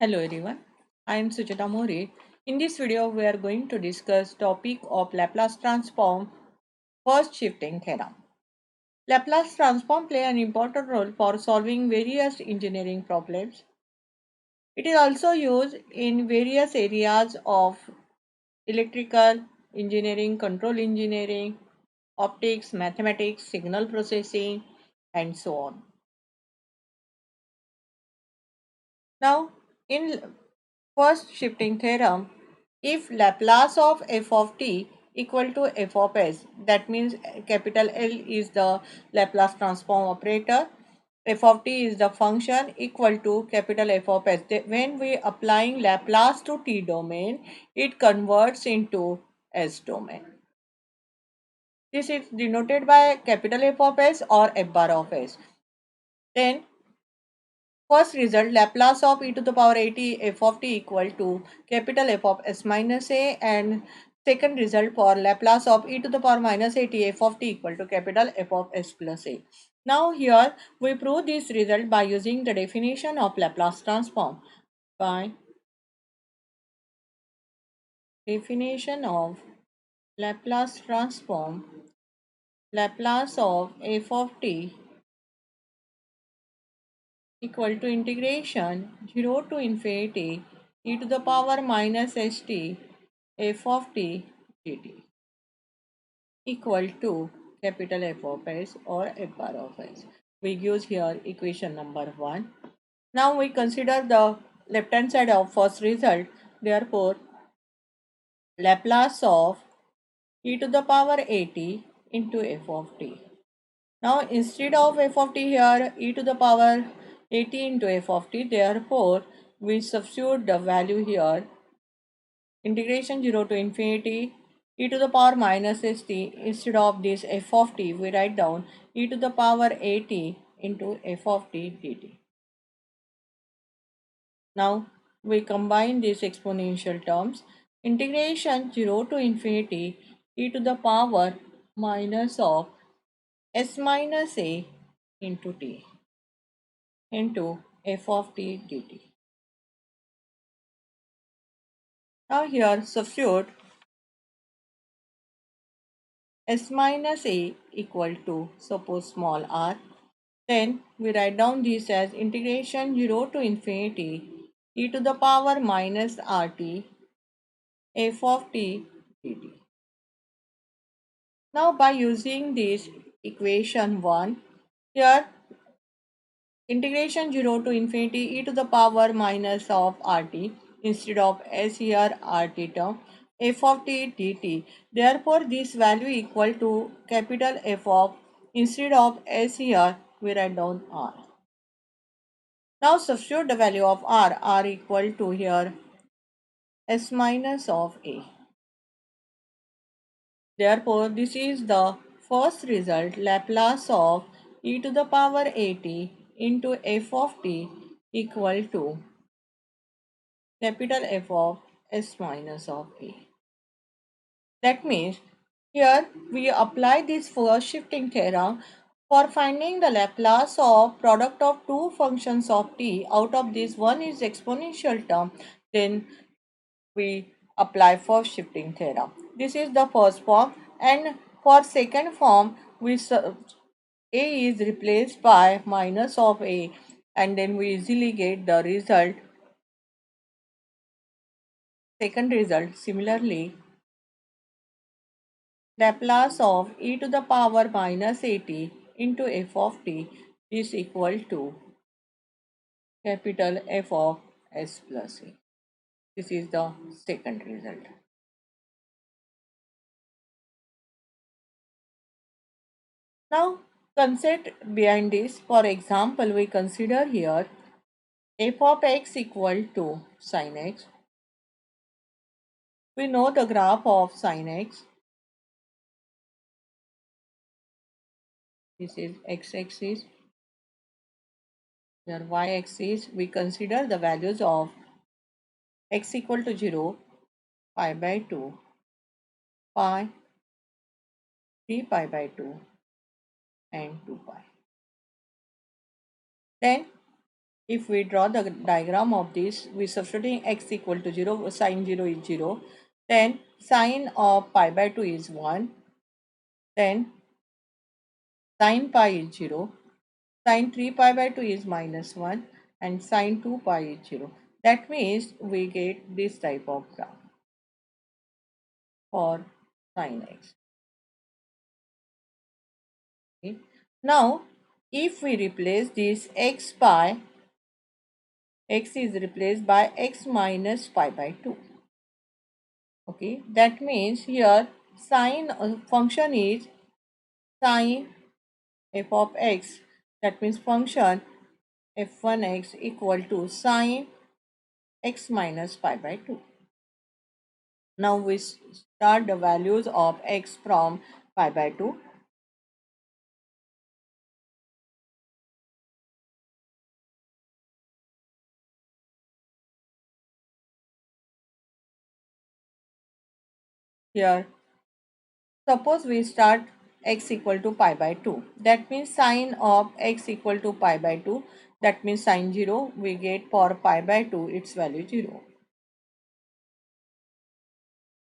Hello everyone, I am Sujata More. In this video, we are going to discuss topic of Laplace transform first shifting theorem. Laplace transform play an important role for solving various engineering problems. It is also used in various areas of electrical engineering, control engineering, optics, mathematics, signal processing, and so on. Now, in first shifting theorem, if Laplace of f of t equal to f of s, that means capital L is the Laplace transform operator, f of t is the function equal to capital F of s. When we applying Laplace to t domain, it converts into s domain. This is denoted by capital F of s or f bar of s. Then first result, Laplace of e to the power at f of t equal to capital F of s minus a, and second result for Laplace of e to the power minus at f of t equal to capital F of s plus a. Now here we prove this result by using the definition of Laplace transform. By definition of Laplace transform, Laplace of f of t equal to integration 0 to infinity e to the power minus st f of t dt equal to capital F of s or f bar of s. We use here equation number 1. Now we consider the left hand side of first result. Therefore, Laplace of e to the power at into f of t. Now instead of f of t here, e to the power at into f of t, therefore we substitute the value here, integration 0 to infinity e to the power minus st. Instead of this f of t, we write down e to the power at into f of t dt. Now we combine these exponential terms, integration 0 to infinity e to the power minus of s minus a into t into f of t dt. Now here substitute s minus a equal to, suppose, small r. Then we write down this as integration 0 to infinity e to the power minus rt f of t dt. Now by using this equation 1, here integration 0 to infinity e to the power minus of rt, instead of s here rt term, f of t dt. Therefore this value equal to capital F of, instead of s here we write down r. Now substitute the value of r equal to here s minus of a. Therefore this is the first result, Laplace of e to the power at into f of t equal to capital F of s minus of a. That means here we apply this first shifting theorem for finding the Laplace of product of two functions of t. Out of this, one is exponential term, then we apply first shifting theorem. This is the first form, and for second form a is replaced by minus of a, and then we easily get the result, second result. Similarly, Laplace of e to the power minus at into f of t is equal to capital F of s plus a. This is the second result. Now, concept behind this, for example, we consider here f of x equal to sin x. We know the graph of sin x. This is x-axis. Here y-axis, we consider the values of x equal to 0, pi by 2, pi, 3 pi by 2, and 2 pi. Then If we draw the diagram of this, we substituting x equal to 0, sine 0 is 0, then sine of pi by 2 is 1, then sine pi is 0, sine 3 pi by 2 is minus 1, and sine 2 pi is 0. That means we get this type of graph for sine x. Okay. Now, if we replace this x pi, x is replaced by x minus pi by 2. Okay, that means here sine function is sine f of x. That means function f1x equal to sine x minus pi by 2. Now we start the values of x from pi by 2. Here, suppose we start x equal to pi by 2. That means sine of x equal to pi by 2. That means sine 0. We get for pi by 2 its value 0.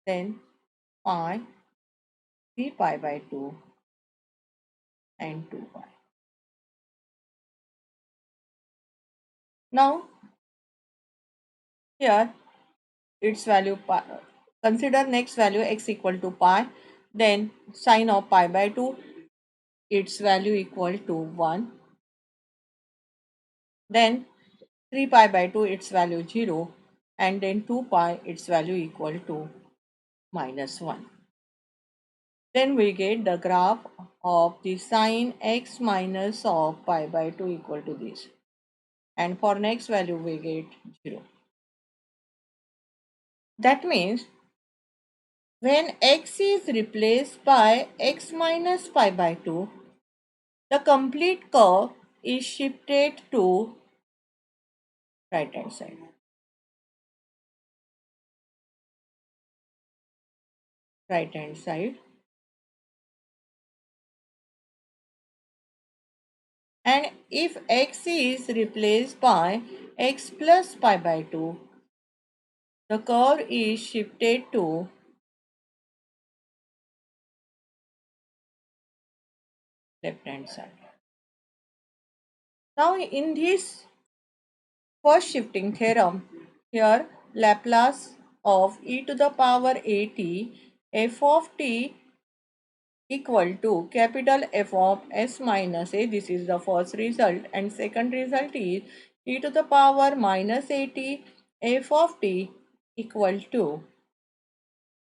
Then pi, 3 pi by 2 and 2 pi. Now here its value pi. Consider next value x equal to pi. Then sine of pi by 2 its value equal to 1. Then 3 pi by 2 its value 0, and then 2 pi its value equal to minus 1. Then we get the graph of the sine x minus of pi by 2 equal to this, and for next value we get 0. That means when x is replaced by x minus pi by 2, the complete curve is shifted to right hand side. Right hand side. And if x is replaced by x plus pi by 2, the curve is shifted to left hand side. Now in this first shifting theorem, here Laplace of e to the power at f of t equal to capital F of s minus a. This is the first result, and second result is e to the power minus at f of t equal to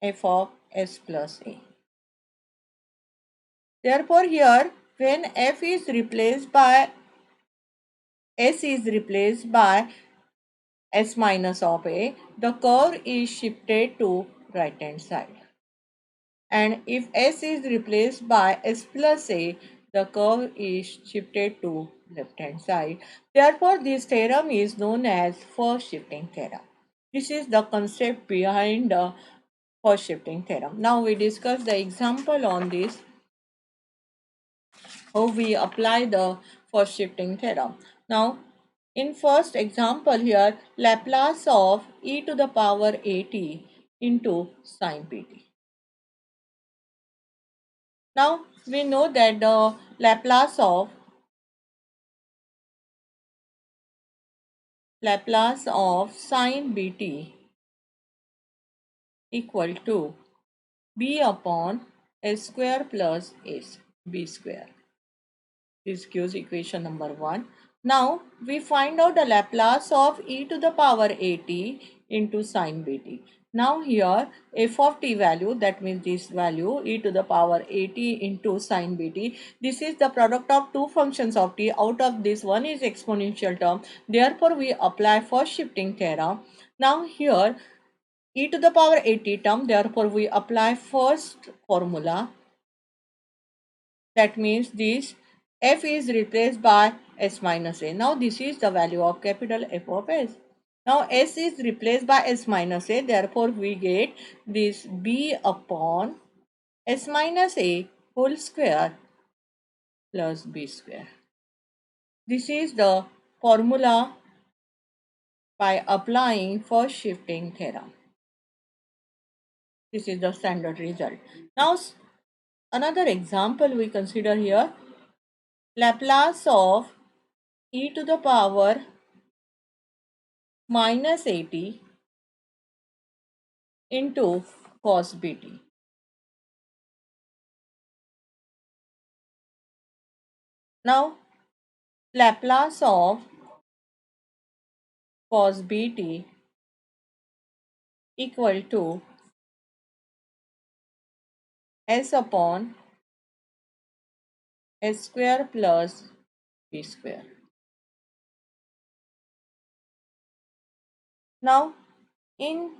f of s plus a. Therefore, here when f is replaced by s is replaced by s minus of a, the curve is shifted to right hand side. And if s is replaced by s plus a, the curve is shifted to left hand side. Therefore, this theorem is known as first shifting theorem. This is the concept behind the first shifting theorem. Now we discuss the example on this, how we apply the first shifting theorem. Now, in first example here, Laplace of e to the power at into sine pt. Now, we know that the Laplace of sine bt equal to b upon s square plus s b square. This gives equation number 1. Now we find out the Laplace of e to the power at into sine bt. Now here f of t value, that means this value e to the power at into sine bt. This is the product of two functions of t. Out of this, one is exponential term. Therefore we apply first shifting theorem. Now here e to the power at term. Therefore we apply first formula. That means this f is replaced by s minus a. Now this is the value of capital F of s. Now s is replaced by s minus a. Therefore we get this b upon s minus a whole square plus b square. This is the formula by applying first shifting theorem. This is the standard result. Now, another example we consider here, Laplace of e to the power minus 80 into cos bt. Now, Laplace of cos bt equal to s upon s square plus b square. Now, in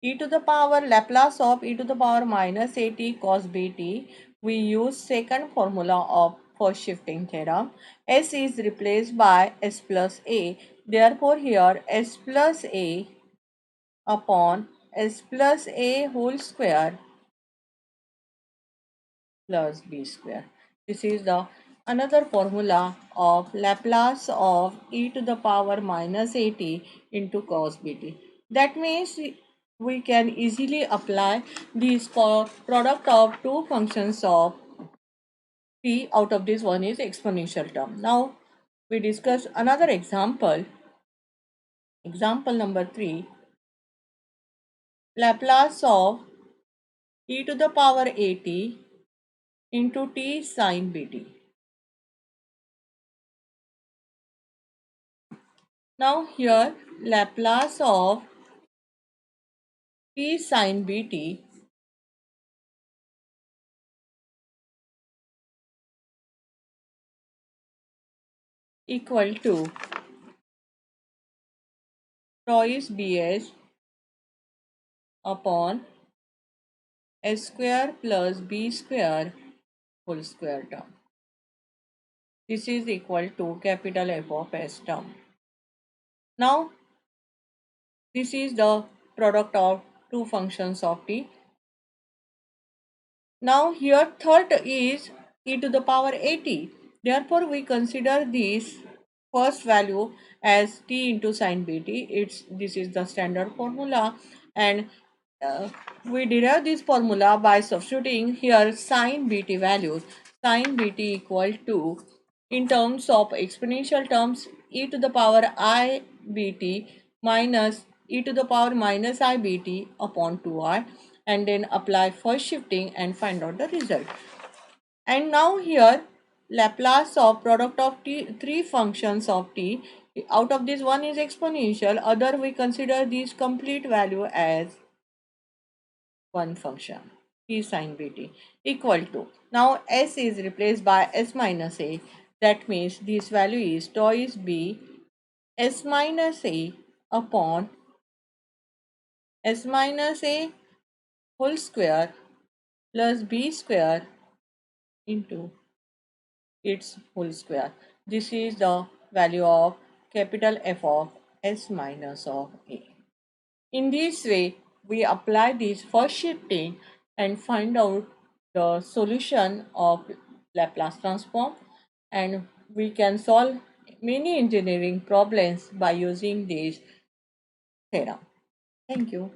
e to the power Laplace of e to the power minus 80 cos bt, we use second formula of first shifting theorem. S is replaced by s plus a. Therefore, here s plus a upon s plus a whole square plus b square. This is the another formula of Laplace of e to the power minus 80 into cos bt. That means we can easily apply this for product of two functions of t. Out of this, one is exponential term. Now we discuss another example. Example number 3, Laplace of e to the power 80 into t sin bt. Now here Laplace of t sin bt equal to twice bs upon s square plus b square whole square term. This is equal to capital F of s term. Now this is the product of two functions of t. Now here third is e to the power 80. Therefore we consider this first value as t into sin bt. This is the standard formula, and uh, we derive this formula by substituting here sin bt values. Sin bt equal to, in terms of exponential terms, e to the power I bt minus e to the power minus I bt upon 2i, and then apply first shifting and find out the result. And now here Laplace of product of t, three functions of t. Out of this, one is exponential, other we consider this complete value as one function, t sin bt equal to. Now s is replaced by s minus a. That means this value is twice b s minus a upon s minus a whole square plus b square into its whole square. This is the value of capital F of s minus of a. In this way, we apply this first shifting and find out the solution of Laplace transform, and we can solve many engineering problems by using this theorem. Thank you.